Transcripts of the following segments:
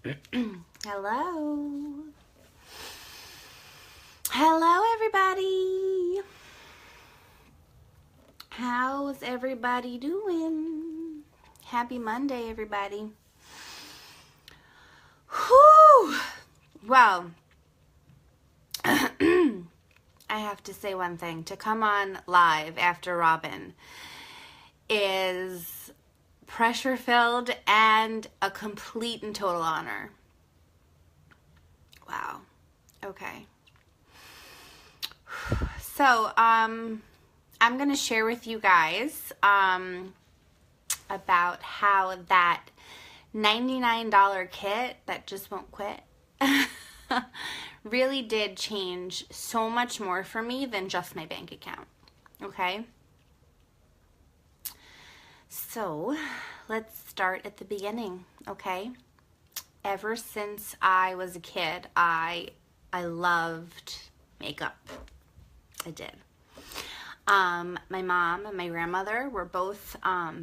Hello. Hello, everybody. How's everybody doing? Happy Monday, everybody. Whew. Well, I have to say one thing. To come on live after Robin is pressure-filled and a complete and total honor. Wow. Okay. So, I'm going to share with you guys about how that $99 kit that just won't quit really did change so much more for me than just my bank account. Okay? So, let's start at the beginning, okay? Ever since I was a kid, I loved makeup. I did. My mom and my grandmother were both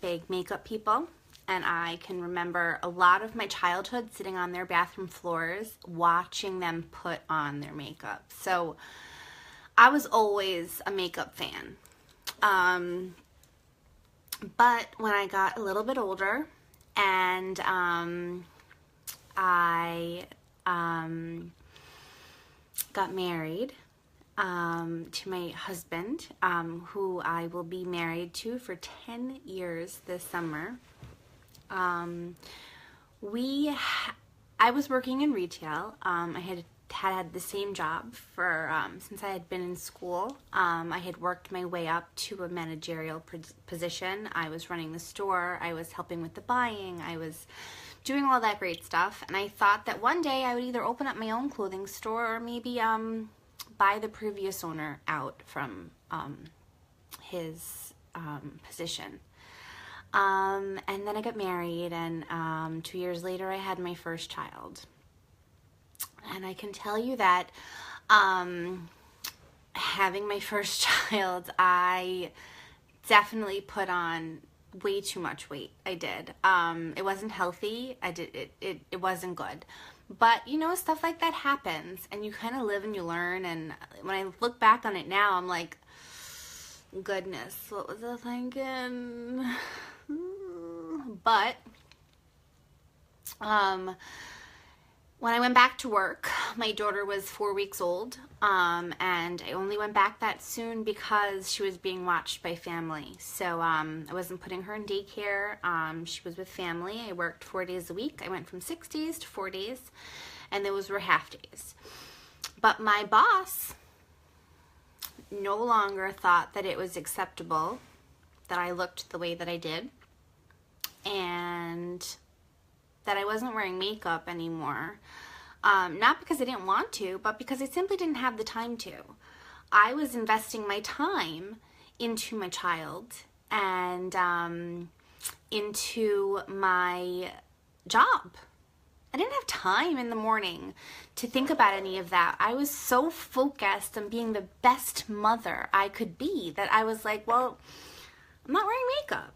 big makeup people, and I can remember a lot of my childhood sitting on their bathroom floors watching them put on their makeup. So I was always a makeup fan. But when I got a little bit older and I got married to my husband, who I will be married to for 10 years this summer. I was working in retail. I had the same job for since I had been in school. I had worked my way up to a managerial position. I was running the store. I was helping with the buying. I was doing all that great stuff. And I thought that one day I would either open up my own clothing store or maybe buy the previous owner out from his position. And then I got married, and 2 years later I had my first child. And I can tell you that having my first child, I definitely put on way too much weight. I did. It wasn't healthy. It wasn't good. But, you know, stuff like that happens, and you kind of live and you learn, and when I look back on it now, I'm like, goodness, what was I thinking? But, when I went back to work, my daughter was 4 weeks old, and I only went back that soon because she was being watched by family. So I wasn't putting her in daycare. She was with family. I worked 4 days a week. I went from 6 days to 4 days, and those were half days. But my boss no longer thought that it was acceptable that I looked the way that I did, and that I wasn't wearing makeup anymore. Not because I didn't want to, but because I simply didn't have the time to. I was investing my time into my child and into my job. I didn't have time in the morning to think about any of that. I was so focused on being the best mother I could be that I was like, well, I'm not wearing makeup.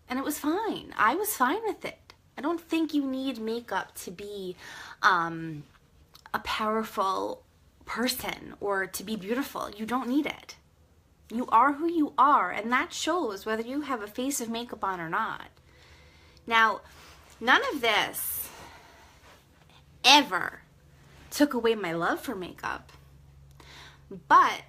And it was fine. I was fine with it. I don't think you need makeup to be a powerful person or to be beautiful. You don't need it. You are who you are, and that shows whether you have a face of makeup on or not. Now, none of this ever took away my love for makeup. But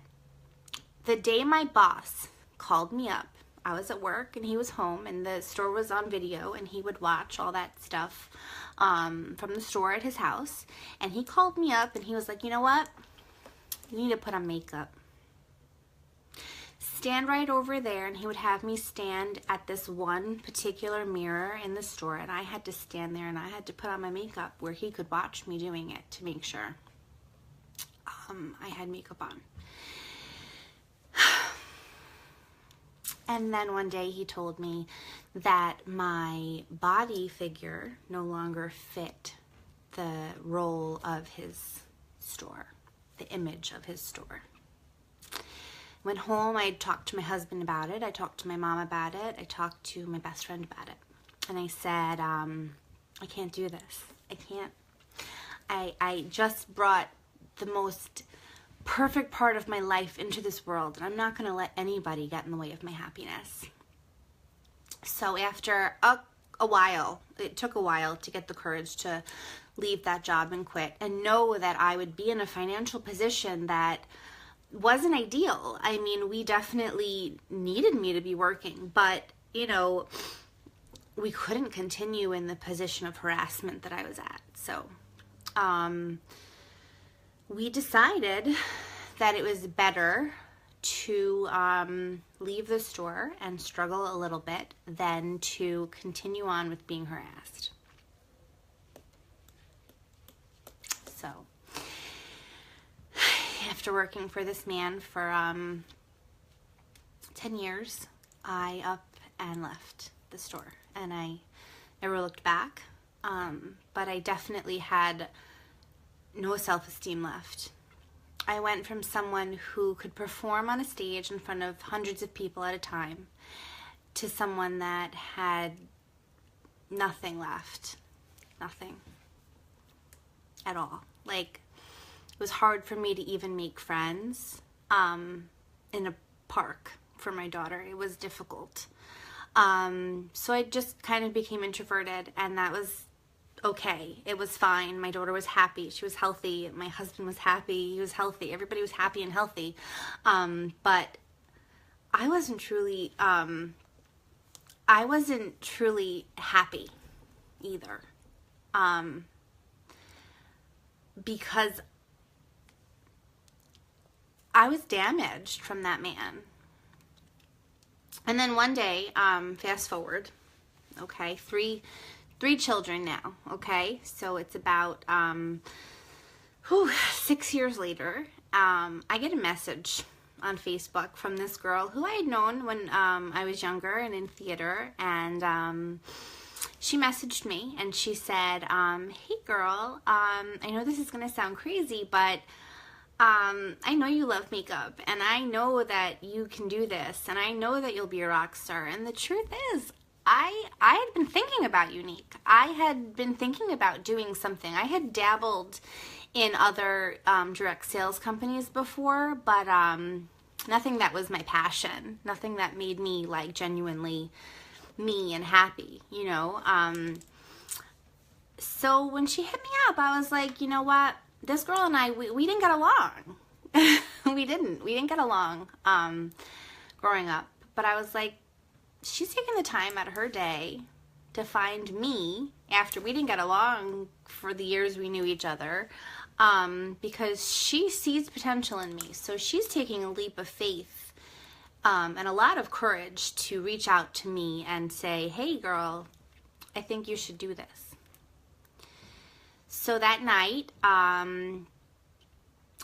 the day my boss called me up, I was at work and he was home, and the store was on video, and he would watch all that stuff from the store at his house. And he called me up and he was like, you know what? You need to put on makeup. Stand right over there. And he would have me stand at this one particular mirror in the store, and I had to stand there and I had to put on my makeup where he could watch me doing it to make sure I had makeup on. And then one day he told me that my body figure no longer fit the role of his store, the image of his store. Went home, I talked to my husband about it, I talked to my mom about it, I talked to my best friend about it. And I said, I can't do this. I can't. I just brought the most perfect part of my life into this world, and I'm not going to let anybody get in the way of my happiness. So after a while, it took a while to get the courage to leave that job and quit and know that I would be in a financial position that wasn't ideal. I mean, we definitely needed me to be working, but, you know, we couldn't continue in the position of harassment that I was at. So we decided that it was better to leave the store and struggle a little bit than to continue on with being harassed. So after working for this man for 10 years, I up and left the store, and I never looked back, but I definitely had no self-esteem left. I went from someone who could perform on a stage in front of hundreds of people at a time to someone that had nothing left. Nothing at all. Like, it was hard for me to even make friends in a park for my daughter. It was difficult. So I just kind of became introverted, and that was okay. It was fine. My daughter was happy. She was healthy. My husband was happy. He was healthy. Everybody was happy and healthy. But I wasn't truly happy either. Because I was damaged from that man. And then one day, fast forward, okay, three children now, okay? So it's about 6 years later, I get a message on Facebook from this girl who I had known when I was younger and in theater, and she messaged me and she said, hey girl, I know this is going to sound crazy, but I know you love makeup, and I know that you can do this, and I know that you'll be a rock star, and the truth is, I had been thinking about Younique. I had been thinking about doing something. I had dabbled in other direct sales companies before, but nothing that was my passion, nothing that made me like genuinely me and happy, you know. So when she hit me up, I was like, you know what? This girl and I, we didn't get along. we didn't get along growing up. But I was like, she's taking the time out of her day to find me after we didn't get along for the years we knew each other, because she sees potential in me. So she's taking a leap of faith and a lot of courage to reach out to me and say, hey girl, I think you should do this. So that night,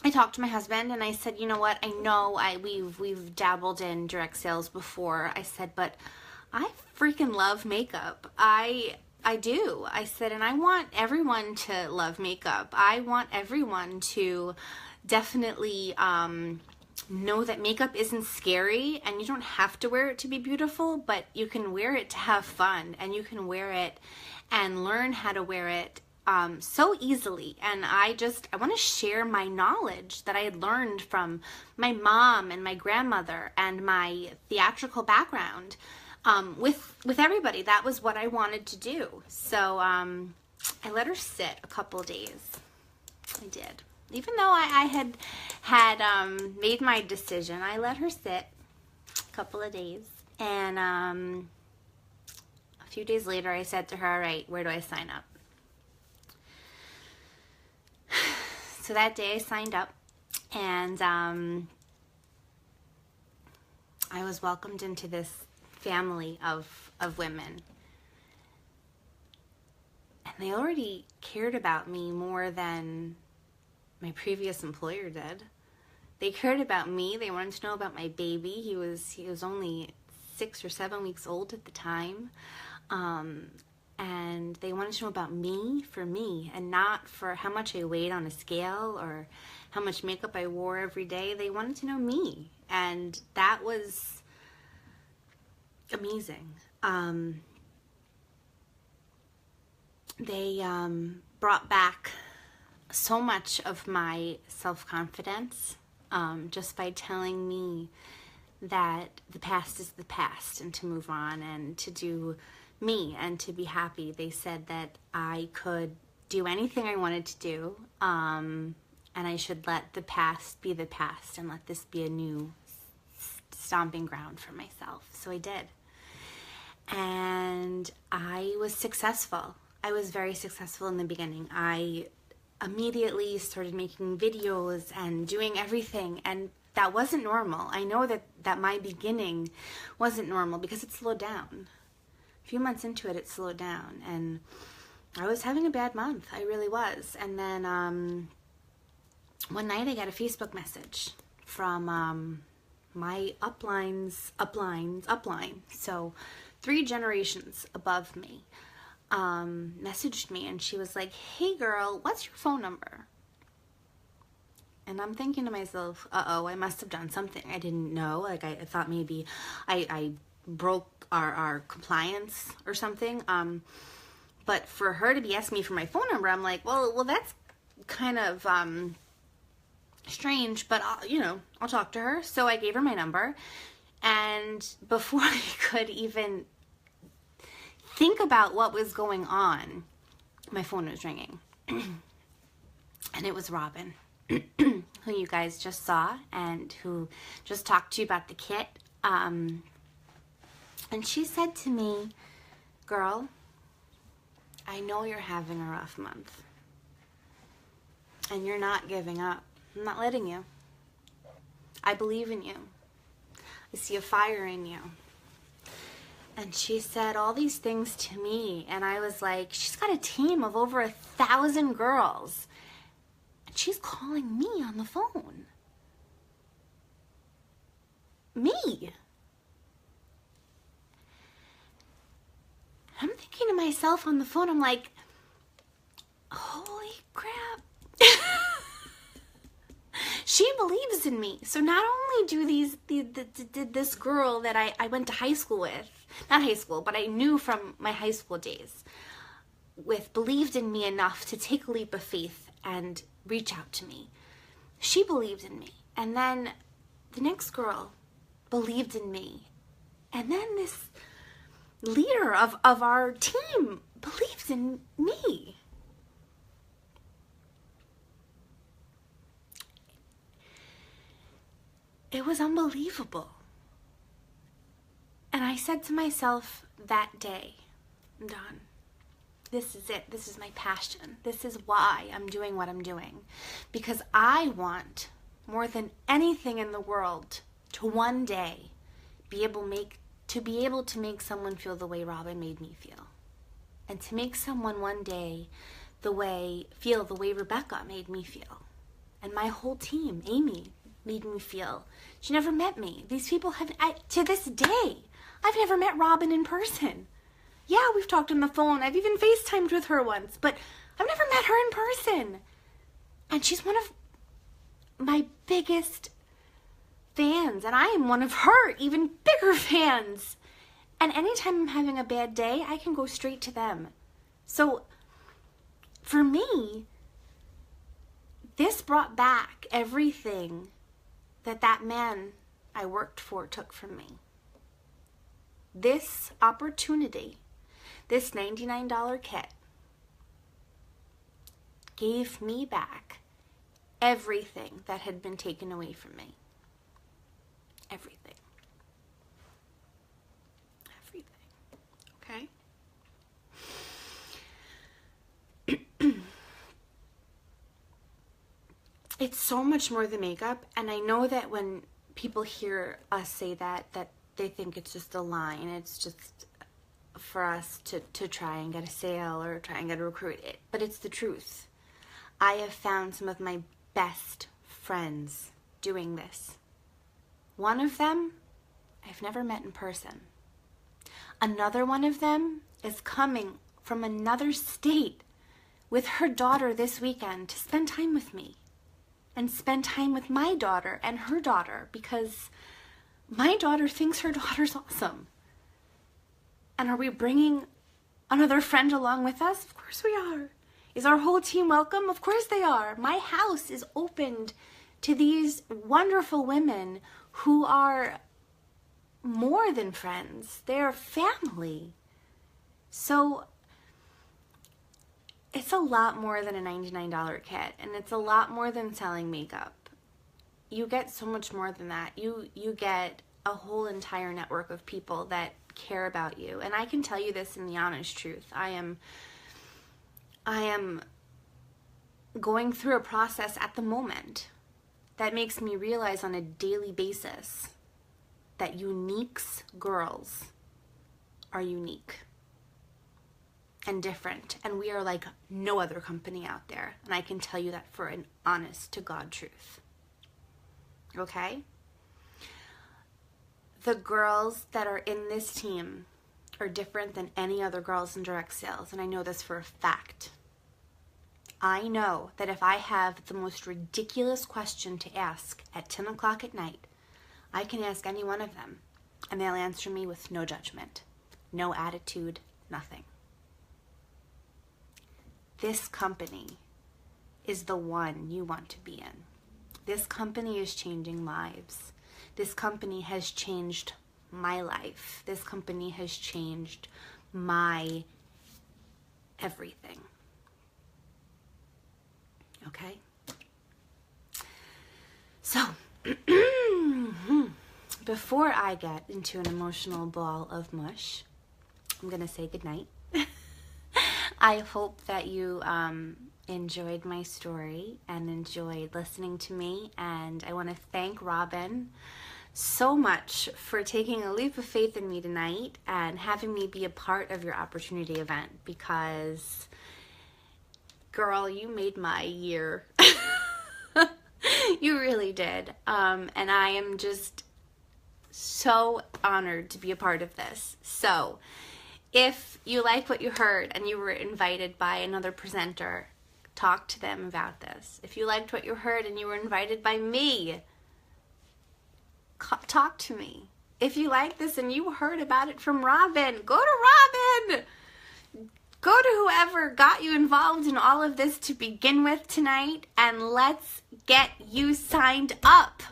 I talked to my husband and I said, you know what, I know we've dabbled in direct sales before. I said, but I freaking love makeup. I do. I said, and I want everyone to love makeup. I want everyone to definitely know that makeup isn't scary, and you don't have to wear it to be beautiful, but you can wear it to have fun, and you can wear it and learn how to wear it so easily. And I want to share my knowledge that I had learned from my mom and my grandmother and my theatrical background with everybody. That was what I wanted to do. So I let her sit a couple days. I did. Even though I had made my decision, I let her sit a couple of days. And a few days later, I said to her, all right, where do I sign up? So that day I signed up, and I was welcomed into this family of women. And they already cared about me more than my previous employer did. They cared about me. They wanted to know about my baby. He was only 6 or 7 weeks old at the time. And they wanted to know about me for me, and not for how much I weighed on a scale or how much makeup I wore every day. They wanted to know me, and that was amazing. they brought back so much of my self-confidence just by telling me that the past is the past and to move on and to do me and to be happy. They said that I could do anything I wanted to do, and I should let the past be the past and let this be a new stomping ground for myself. So I did. And I was successful. I was very successful in the beginning. I immediately started making videos and doing everything, and that wasn't normal. I know that my beginning wasn't normal because it slowed down. A few months into it, it slowed down, and I was having a bad month. I really was. And then one night I got a Facebook message from my upline. So 3 generations above me messaged me, and she was like, "Hey girl, what's your phone number?" And I'm thinking to myself, uh-oh, I must have done something I didn't know. Like I thought maybe I broke our compliance or something. But for her to be asking me for my phone number, I'm like, well, that's kind of strange, but I'll talk to her. So I gave her my number, and before I could even think about what was going on, my phone was ringing. And it was Robin, who you guys just saw and who just talked to you about the kit. And she said to me, "Girl, I know you're having a rough month, and you're not giving up. I'm not letting you. I believe in you. I see a fire in you." And she said all these things to me, and I was like, she's got a team of over 1,000 girls, and she's calling me on the phone. Me. I'm thinking to myself on the phone, I'm like, holy crap. She believes in me. So not only did this girl that I went to high school with, not high school, but I knew from my high school days, believed in me enough to take a leap of faith and reach out to me. She believed in me. And then the next girl believed in me. And then this leader of our team believed in me. It was unbelievable. And I said to myself that day, I'm done. This is it. This is my passion. This is why I'm doing what I'm doing. Because I want, more than anything in the world, to one day be able to make someone feel the way Robin made me feel. And to make someone one day feel the way Rebecca made me feel. And my whole team, Amy, made me feel. She never met me. These people to this day, I've never met Robin in person. Yeah, we've talked on the phone. I've even FaceTimed with her once, but I've never met her in person. And she's one of my biggest fans, and I am one of her even bigger fans. And anytime I'm having a bad day, I can go straight to them. So for me, this brought back everything that man I worked for took from me. This opportunity, this $99 kit, gave me back everything that had been taken away from me. Everything. Everything. Okay? It's so much more than makeup, and I know that when people hear us say that they think it's just a line. It's just for us to try and get a sale or try and get a recruit. But it's the truth. I have found some of my best friends doing this. One of them I've never met in person. Another one of them is coming from another state with her daughter this weekend to spend time with me. And spend time with my daughter and her daughter, because my daughter thinks her daughter's awesome. And are we bringing another friend along with us? Of course we are. Is our whole team welcome? Of course they are. My house is opened to these wonderful women who are more than friends. They're family. So it's a lot more than a $99 kit, and it's a lot more than selling makeup. You get so much more than that. You get a whole entire network of people that care about you. And I can tell you this in the honest truth. I am going through a process at the moment that makes me realize on a daily basis that uniques girls are unique and different, and we are like no other company out there. And I can tell you that for an honest to God truth. Okay? The girls that are in this team are different than any other girls in direct sales, and I know this for a fact. I know that if I have the most ridiculous question to ask at 10 o'clock at night, I can ask any one of them, and they'll answer me with no judgment, no attitude, nothing. This company is the one you want to be in. This company is changing lives. This company has changed my life. This company has changed my everything. Okay? So, before I get into an emotional ball of mush, I'm going to say goodnight. I hope that you enjoyed my story and enjoyed listening to me, and I want to thank Robin so much for taking a leap of faith in me tonight and having me be a part of your opportunity event, because girl, you made my year. You really did. And I am just so honored to be a part of this. So if you like what you heard and you were invited by another presenter, talk to them about this. If you liked what you heard and you were invited by me, talk to me. If you like this and you heard about it from Robin, go to Robin. Go to whoever got you involved in all of this to begin with tonight, and let's get you signed up.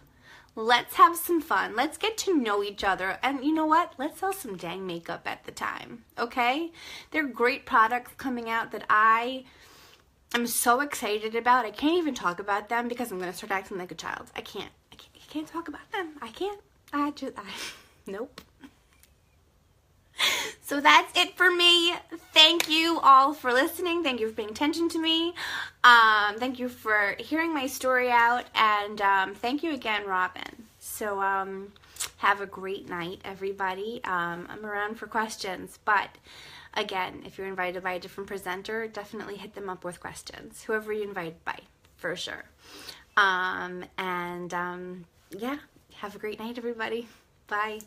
Let's have some fun. Let's get to know each other. And you know what? Let's sell some dang makeup at the time, okay? There are great products coming out that I am so excited about. I can't even talk about them because I'm going to start acting like a child. I can't talk about them. I can't. Nope. So that's it for me. Thank you all for listening. Thank you for paying attention to me. Thank you for hearing my story out. And thank you again, Robin. So have a great night, everybody. I'm around for questions. But again, if you're invited by a different presenter, definitely hit them up with questions. Whoever you invited by, for sure. Yeah, have a great night, everybody. Bye.